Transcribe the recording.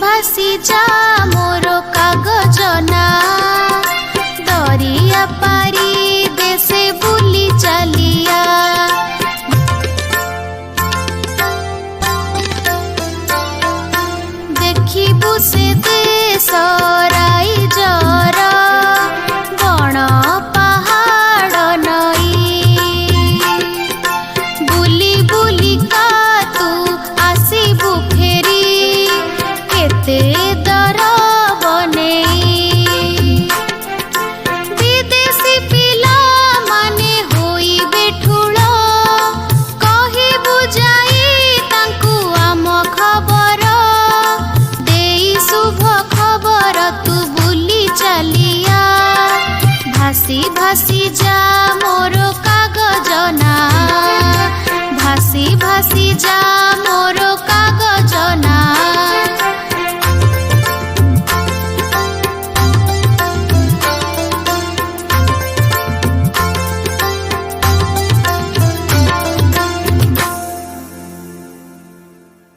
भासी जा मोर कागज ना दरिया पारी देशे बुली चलिया देखिबु से देश राइजर बण पहाड़ नई बुली बुली का तू आसीबु फेरी केते दर बनेई विदेशी पिला माने होइबे ठुल कहिबु जाई तांकु आम खबर देई शुभ खबर तू बुली चलिया भासी भासी जा मोर कागज ना भासी भासी जा